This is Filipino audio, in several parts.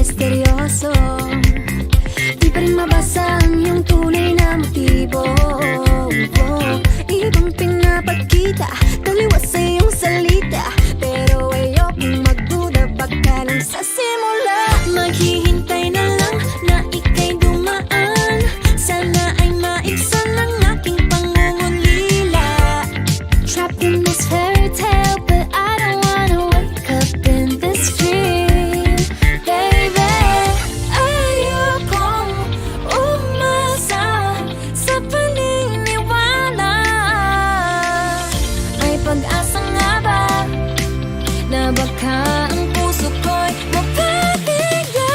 misteryoso. Di pa rin mabasa ang iyong tunay na motibo. Ibang pinapagkita, taliwas sa iyong salita, pero ayokong magduda, baka lang sa simula. Maghihintay na lang na ika'y dumaan, sana ay maibsan ang aking pangungulila. Trapped in this fairy tale, but I don't wanna wake up in this dream, baby. Ayokong umasa sa paniniwala. May pag-asa nga ba na baka ang puso ko'y mapabigyan?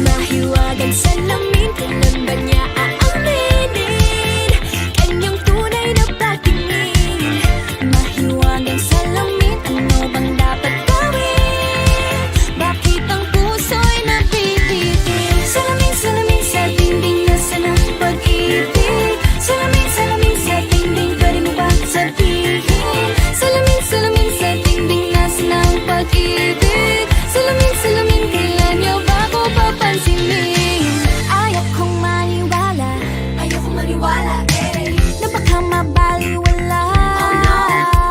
Mahiwagang salamin, kailan ba niya aaminin kanyang tunay na pagtingin? Mahiwagang salamin, ano bang dapat gawin? Bakit ang puso'y napipitin? Salamin, salamin sa dingding, nasa ng pag-ibig. Salamin, salamin sa dingding, pwede mo ba sabihin? Salamin, salamin sa dingding, nasa ng pag-ibig. Salamin, salamin, kailan niyo ba ko papansinin? Ayokong maniwala, na baka mabaliwala.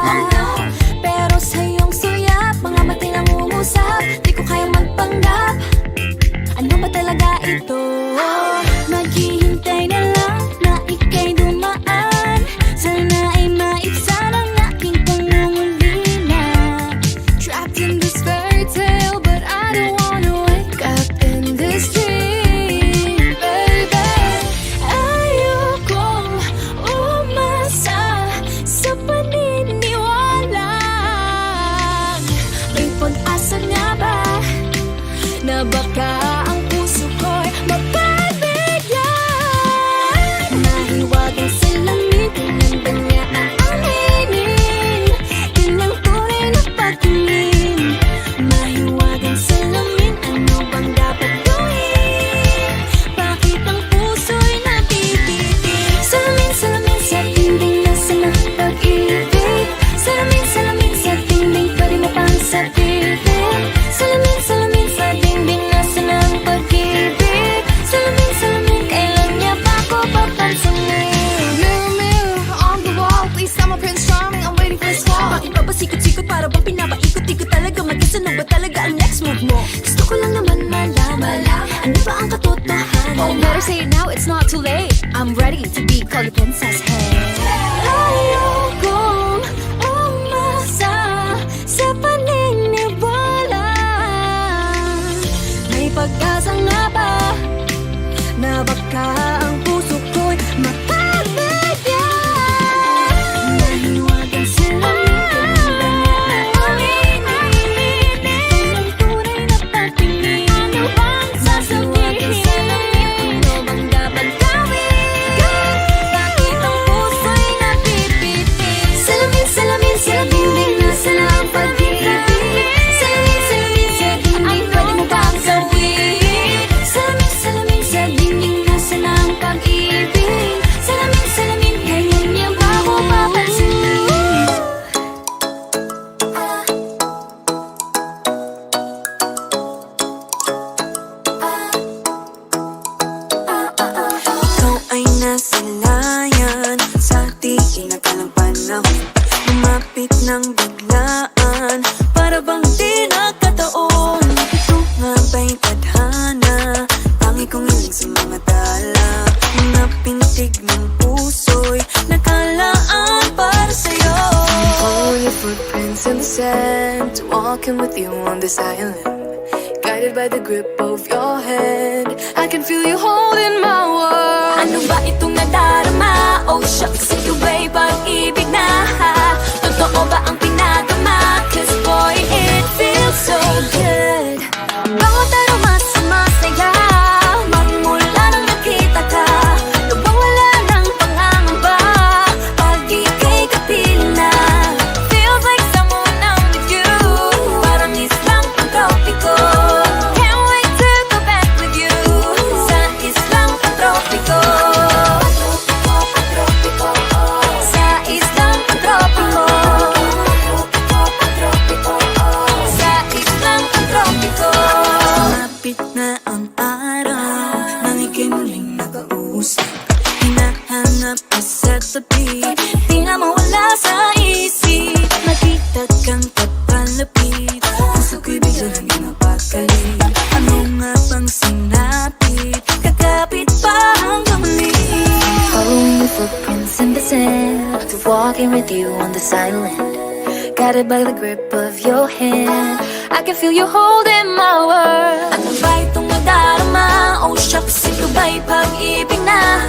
Oh no, pero sa iyong suyap, mga mata'y nangungusap, di ko kayang magpanggap. Ano ba talaga ito? Maghihintay na lang na ika'y dumaan, sana ay maibsan ang aking pangungulila. Trapped in this fairy tale, but I don't wanna wake up in this dream, baby. Ayokong umasa sa paniniwala. May pag-asa nga ba na baka ang puso ko'y mapabigyan? Mahiwagang salamin, kailan ba niya aaminin kanyang tunay na pagtingin? Mahiwagang salamin, ano bang dapat gawin? Bakit ang puso'y napipitin? Salamin, salamin sa dingding, nasa ng pag-ibig. Salamin, salamin sa dingding, pwede mo pang sabihin? Salamin, salamin sa dingding, nasa ng pag-ibig. Salamin, salamin, kailan niya ba ko papansinin? Mirror, mirror on the wall, please tell my Prince Charming I'm waiting for this call. Bakit ba pasikot-sikot, para bang pinapaikot-ikot talaga? Mag-isa na ba talaga ang next move mo? Gusto ko lang naman malaman, ano ba ang katotohanan? Oh, better say it now, it's not too late. I'm ready to be called a princess, hey. Ayokong umasa sa paniniwala. May pag-asa nga ba na baka ang puso ko'y mapabigyan? Mahiwagang salamin, kailan ba niya aaminin kanyang tunay na pagtingin? Ano bang sasabihin? Ano bang dapat gawin? Bakit ang puso'y napipitin? Salamin, salamin sa dingding, nasa ng pag-ibig. Salamin, salamin sa dingding, pwede mo bang sabihin? Salamin, salamin sa dingding, nasa ng pag-ibig. Salamin, salamin, kailan niya ba ako papansinin? Ikaw ay nasilayan sa di inakalang panahon, lumapit ng biglaan, para bang di nakataon. Ito nga ba'y tadhana, tangi kong iling sa mga tala, mga pintig ng puso'y nakalaan para sa'yo. Following your footprints in the sand, walking with you on this island, guided by the grip of your hand. I can feel you holding my world. Ano ba itong nadarama? Oh shucks, ito ba'y pag-ibig na? Totoo ba ang pinagama? Cause boy, it feels so good. Bawat aroma sumasaya, magmula nang nakita ka. Nawawala ng pangangamba pag ika'y kapiling na. Feels like someone I'm with you, parang islang pang-tropiko. Can't wait to go back with you sa islang pang-tropiko. hinahanap ka sa tabi. Di na mawala sa isip, nakita kang papalapit. Puso ko'y bigla naging mapakali. Ano nga bang sinapit? Kakapit pa hanggang muli. Following your footprints in the sand, to walking with you on this island, guided by the grip of your hand. I can feel you holding my world. Ano ba itong nadarama? Oh shucks, ito ba'y pag-ibig na?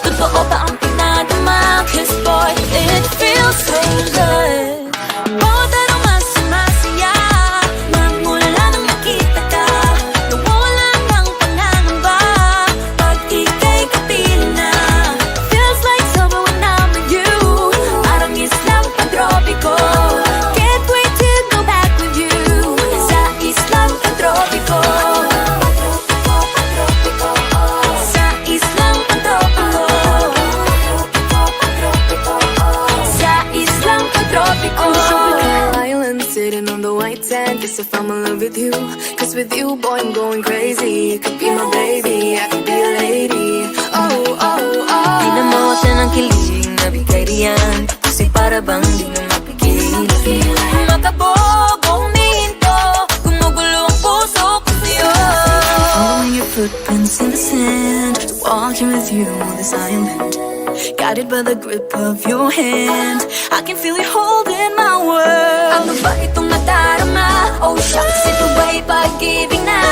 Totoo ba ang pinadama? 'Cause boy, it feels so good. Bawat araw mas sumasaya, magmula nang makita ka. Nawala ng pangangamba, pag ika'y kapiling na. Feels like summer when I'm with you, parang islang pantropiko. Can't wait to go back with you, sa islang pantropiko. Sa islang pantropiko. Sa islang pantropiko. On the tropical island, sitting on the white sand. Guess if I'm in love with you, 'cause with you, boy, I'm going crazy. You could be my baby, I could be a lady. Oh, oh, oh. Di na mawala ng kilig, nabigay riyan. Kasi para bang di na mapigil. Makabogong minto, gumugulo ang puso ko sa'yo. Following your footprints in the sand, walking with you on this island, guided by the grip of your hand. I can feel you holding my world. Ano ba itong nadarama? Oh shucks, ito ba'y pag-ibig na?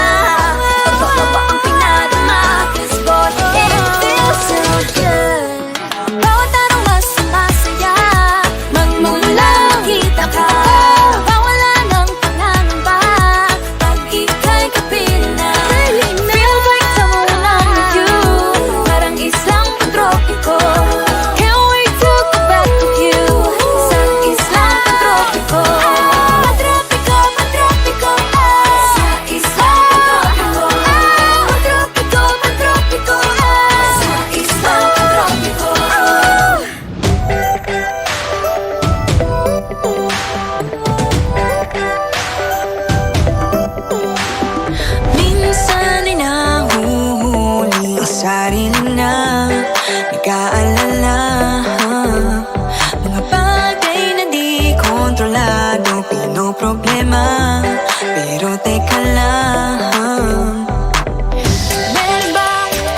Totoo ba ang pinadama? 'Cause boy, it feels so good. Bawat araw mas sumasaya, magmula makita ka. Bawala ng pangangamba, pag ika'y kapiling na. Feels like summer when I'm with you, parang islang pantropiko. Can't wait to go back with you, sa islang pantropiko. Pantropiko, pantropiko, sa islang pantropiko. Pantropiko, pantropiko, sa islang pantropiko. Minsan ay nahuhuli ang sarili na nag-aalala. Mga bagay na di kontrolado, pinoproblema. Pero teka lang, meron ba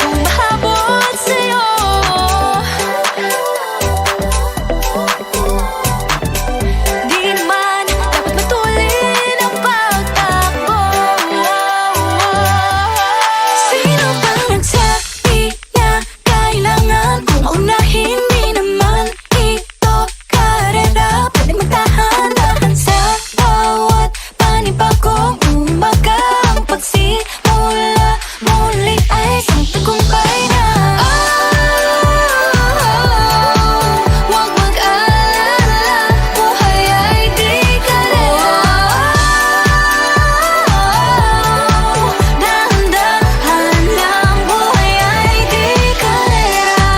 humahabol sa'yo? Di naman dapat matulin ang pagtakbo. Sino bang nagsabi na kailangan kong maunahin? Di naman ito karera, pwede magdahan-dahan sa bawat panibagong umaga. Ang pagsimula muli ay isang tagumpay na. Huwag mag-alala, buhay ay di karera. Dahan-dahan lang, buhay ay di karera.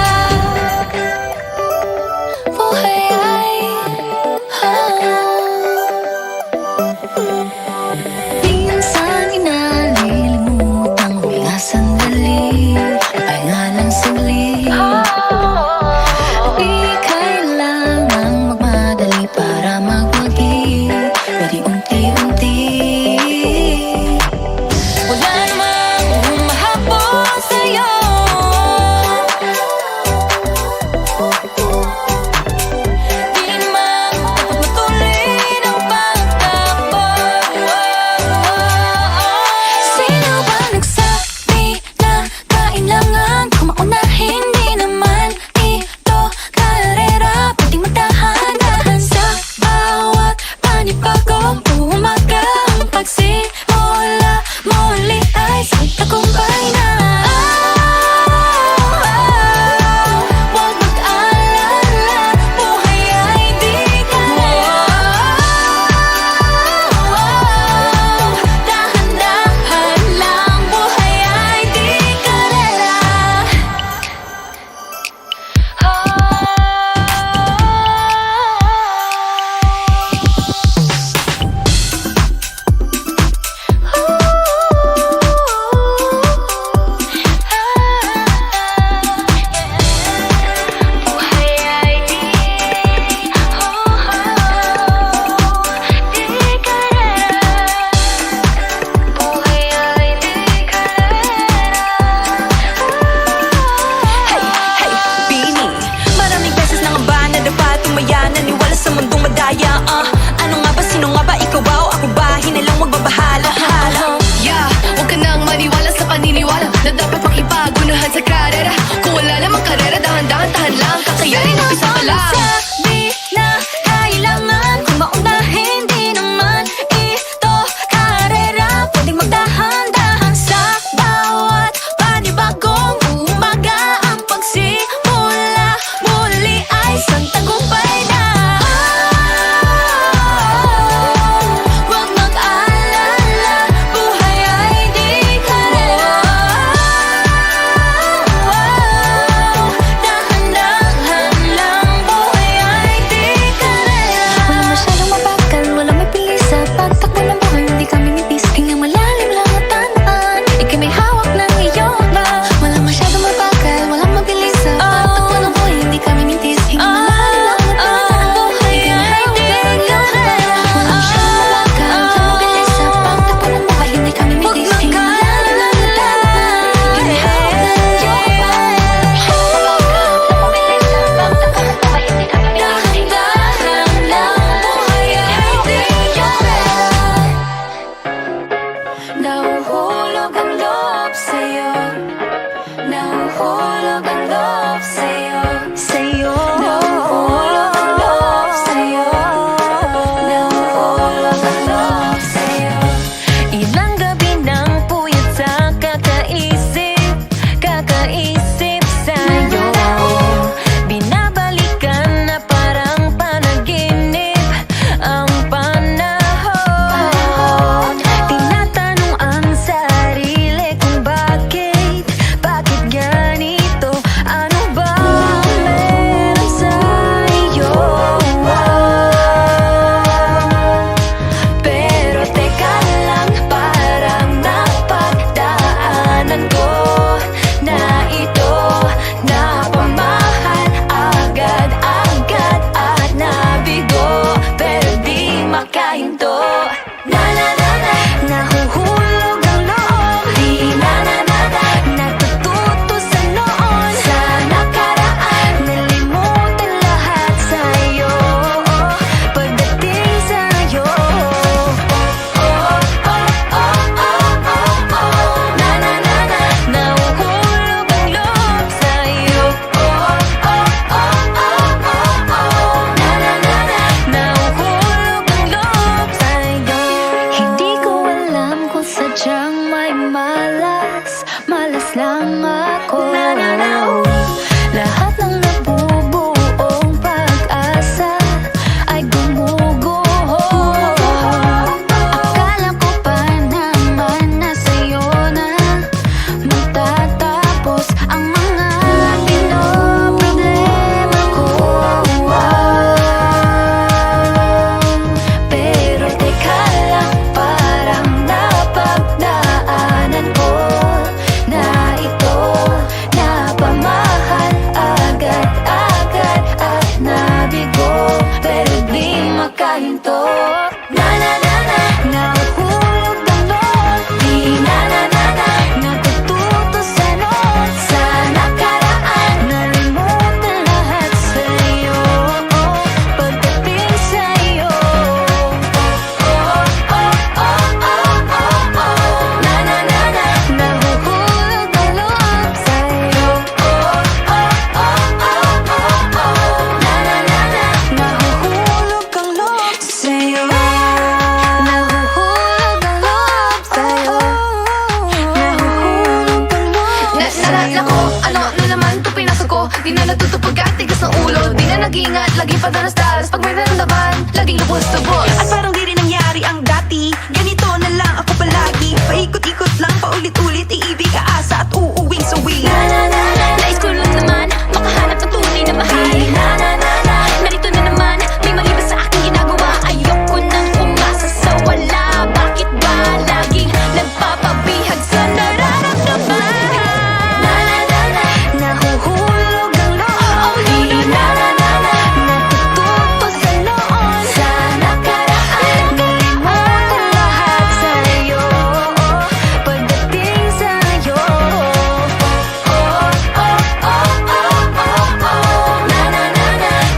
kahit tigas ng ulo. Di na nag-iingat, laging padalas-dalas. Pag may naramdaman, laging lubos-lubos. At parang di rin nangyari ang dati. Ganito na lang ako palagi. Paikot-ikot lang, paulit-ulit. Iibig, aasa at uuwing sawi. Nais ko lang naman makahanap ng tunay na mahal. Narito na naman, may mali ba sa aking ginagawa? Ayoko nang umasa sa wala. Bakit ba laging nagpapabihag sa nararamdaman? Nahuhulog ang loob. Di natututo sa noon. Sa nakaraan, nalimutan lahat sa'yo. Pagdating sa'yo,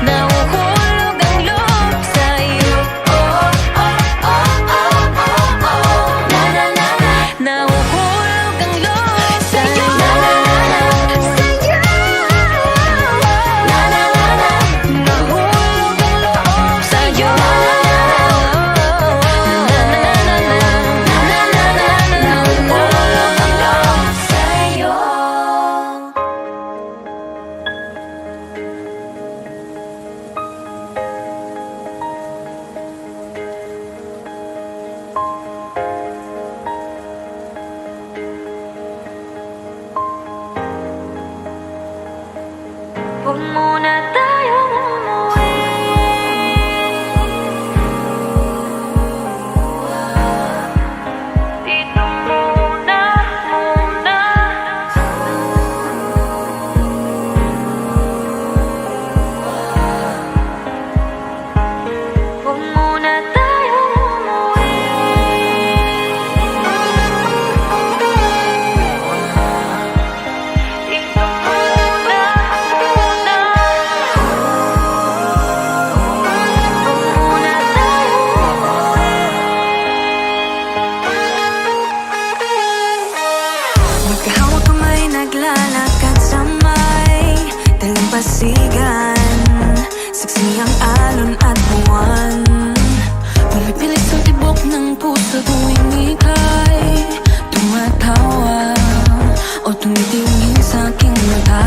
nahuhulog ang loob sa'yo. Nahuhulog ang loob sa'yo. Nahuhulog ang loob sa'yo. Nahuhulog ang loob sa'yo. Huwag muna tayong umuwi. Dito muna. Huwag muna tayong umuwi. Dito muna. Muna tayong umuwi. Magkahawak kamay, naglalakad sa may dalampasigan. Saksi ang alon at buwan. Pumipilit sa tibok ng puso tuwing ika'y tumatawa o tumitingin sa aking mata.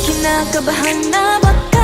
Kinakabahan na baka